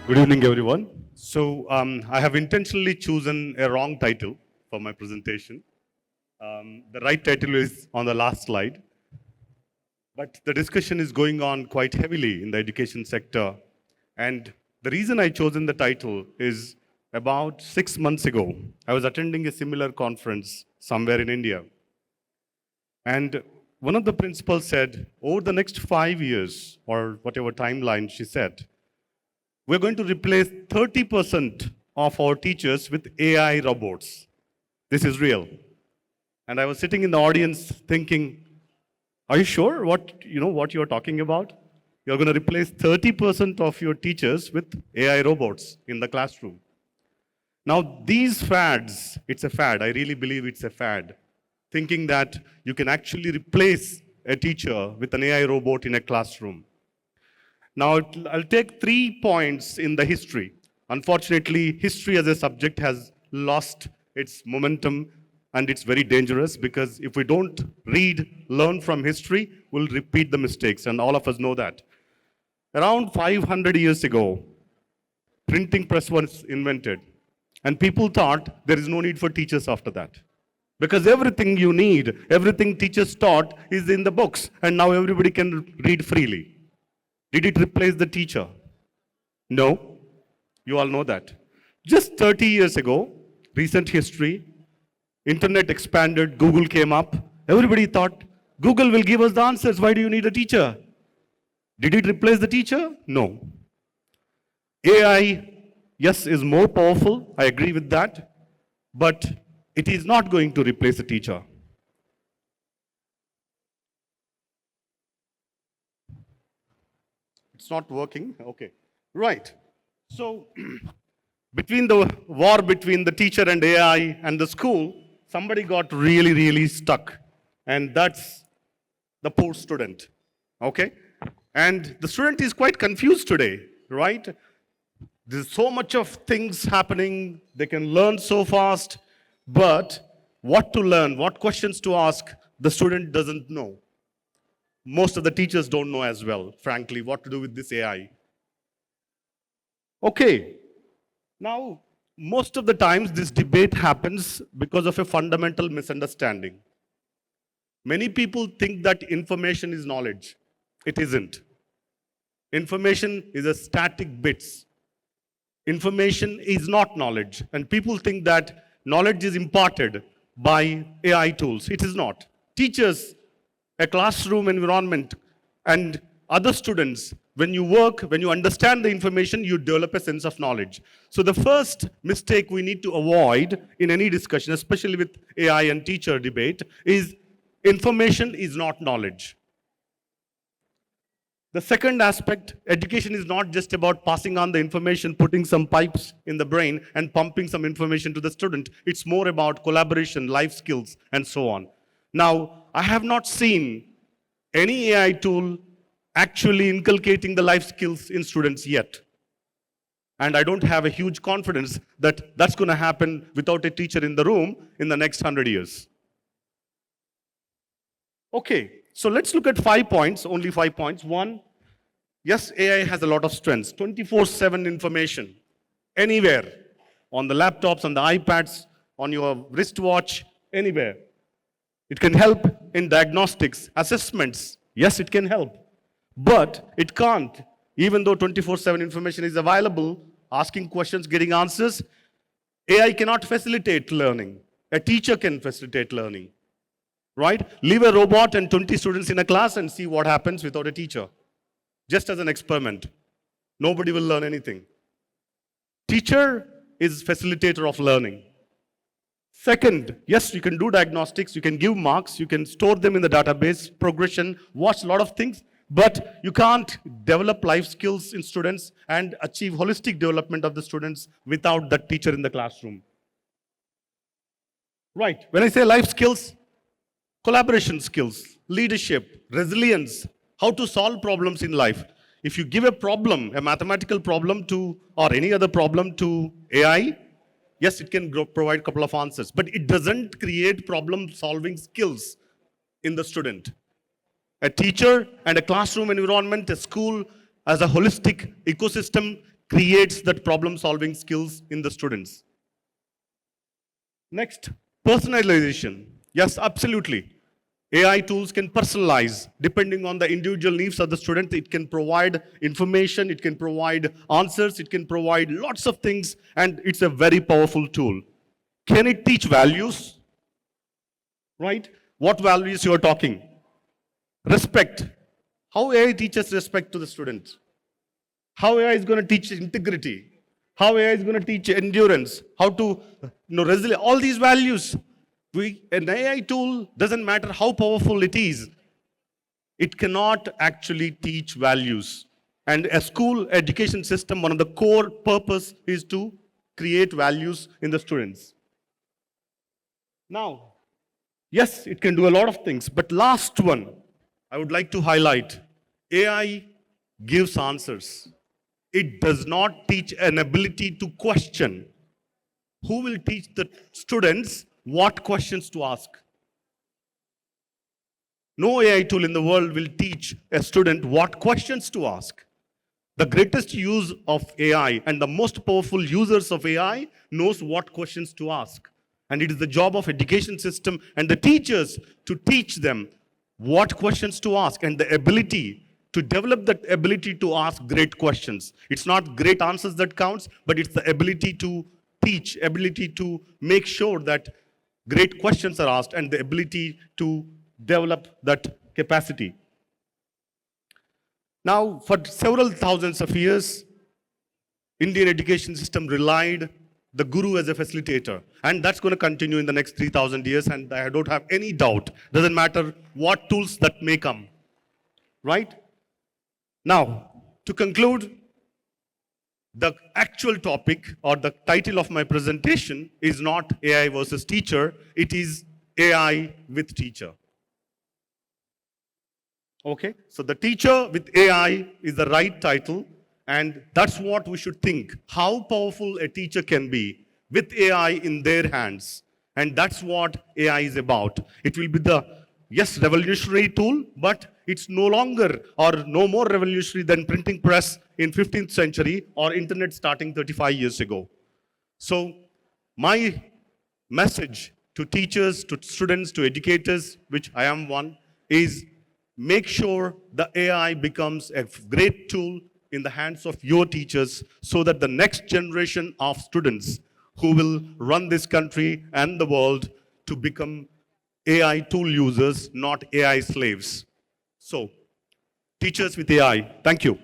Good evening, everyone. So I have intentionally chosen a wrong title for my presentation. The right title is on the last slide. But the discussion is going on quite heavily in the education sector. And the reason I chosen the title is about 6 months ago, I was attending a similar conference somewhere in India. And one of the principals said, over the next 5 years, or whatever timeline she said, we're going to replace 30% of our teachers with AI robots. This is real. And I was sitting in the audience thinking, are you sure what you're talking about? You're going to replace 30% of your teachers with AI robots in the classroom. Now, these fads, it's a fad. I really believe it's a fad. Thinking that you can actually replace a teacher with an AI robot in a classroom. Now, I'll take 3 points in the history. Unfortunately, history as a subject has lost its momentum, and it's very dangerous because if we don't learn from history, we'll repeat the mistakes, and all of us know that. Around 500 years ago, printing press was invented, and people thought there is no need for teachers after that. Because everything you need, everything teachers taught is in the books, and now everybody can read freely. Did it replace the teacher? No. You all know that. Just 30 years ago, recent history, internet expanded, Google came up. Everybody thought, Google will give us the answers. Why do you need a teacher? Did it replace the teacher? No. AI, yes, is more powerful. I agree with that. But it is not going to replace the teacher. It's not working? Okay. Right. So, between the war between the teacher and AI and the school, somebody got really, really stuck. And that's the poor student. Okay? And the student is quite confused today, right? There's so much of things happening. They can learn so fast. But what to learn, what questions to ask, the student doesn't know. Most of the teachers don't know as well, frankly, what to do with this AI. Okay. Now, most of the times this debate happens because of a fundamental misunderstanding. Many people think that information is knowledge. It isn't. Information is a static bits. Information is not knowledge. And people think that knowledge is imparted by AI tools. It is not. Teachers, a classroom environment, and other students, when you work, when you understand the information, you develop a sense of knowledge. So the first mistake we need to avoid in any discussion, especially with AI and teacher debate, is information is not knowledge. The second aspect, education is not just about passing on the information, putting some pipes in the brain and pumping some information to the student. It's more about collaboration, life skills, and so on. Now, I have not seen any AI tool actually inculcating the life skills in students yet. And I don't have a huge confidence that that's going to happen without a teacher in the room in the next 100 years. Okay, so let's look at 5 points, only 5 points. One, yes, AI has a lot of strengths. 24/7 information, anywhere, on the laptops, on the iPads, on your wristwatch, anywhere. It can help in diagnostics, assessments. Yes, it can help. But it can't. Even though 24/7 information is available, asking questions, getting answers, AI cannot facilitate learning. A teacher can facilitate learning. Right? Leave a robot and 20 students in a class and see what happens without a teacher. just as an experiment. Nobody will learn anything. Teacher is facilitator of learning. Second, yes, you can do diagnostics, you can give marks, you can store them in the database, progression, watch a lot of things, but you can't develop life skills in students and achieve holistic development of the students without that teacher in the classroom. Right, when I say life skills, collaboration skills, leadership, resilience, how to solve problems in life. If you give a problem, a mathematical problem to, or any other problem to AI, yes, it can provide a couple of answers, but it doesn't create problem-solving skills in the student. A teacher and a classroom environment, a school as a holistic ecosystem creates that problem-solving skills in the students. Next, personalization. Yes, absolutely. AI tools can personalize depending on the individual needs of the student. It can provide information, it can provide answers, it can provide lots of things, and it's a very powerful tool. Can it teach values? Right? What values you are talking? Respect. How AI teaches respect to the students? How AI is going to teach integrity? How AI is going to teach endurance? How to resilience? All these values. An AI tool, doesn't matter how powerful it is, it cannot actually teach values. And a school education system, one of the core purpose is to create values in the students. Now, yes, it can do a lot of things, but last one, I would like to highlight, AI gives answers. It does not teach an ability to question. Who will teach the students what questions to ask? No AI tool in the world will teach a student what questions to ask. The greatest use of AI and the most powerful users of AI knows what questions to ask. And it is the job of education system and the teachers to teach them what questions to ask and the ability to develop that ability to ask great questions. It's not great answers that counts, but it's the ability to teach, ability to make sure that great questions are asked and the ability to develop that capacity. Now, for several thousands of years, Indian education system relied the guru as a facilitator. And that's going to continue in the next 3,000 years, and I don't have any doubt. Doesn't matter what tools that may come. Right? Now, to conclude, the actual topic or the title of my presentation is not AI versus teacher, it is AI with teacher. Okay, so the teacher with AI is the right title, and that's what we should think. How powerful a teacher can be with AI in their hands. And that's what AI is about. It will be the, yes, revolutionary tool, but it's no longer or no more revolutionary than printing press in 15th century or internet starting 35 years ago. So my message to teachers, to students, to educators, which I am one, is make sure the AI becomes a great tool in the hands of your teachers so that the next generation of students who will run this country and the world to become AI tool users, not AI slaves. So, teachers with AI, thank you.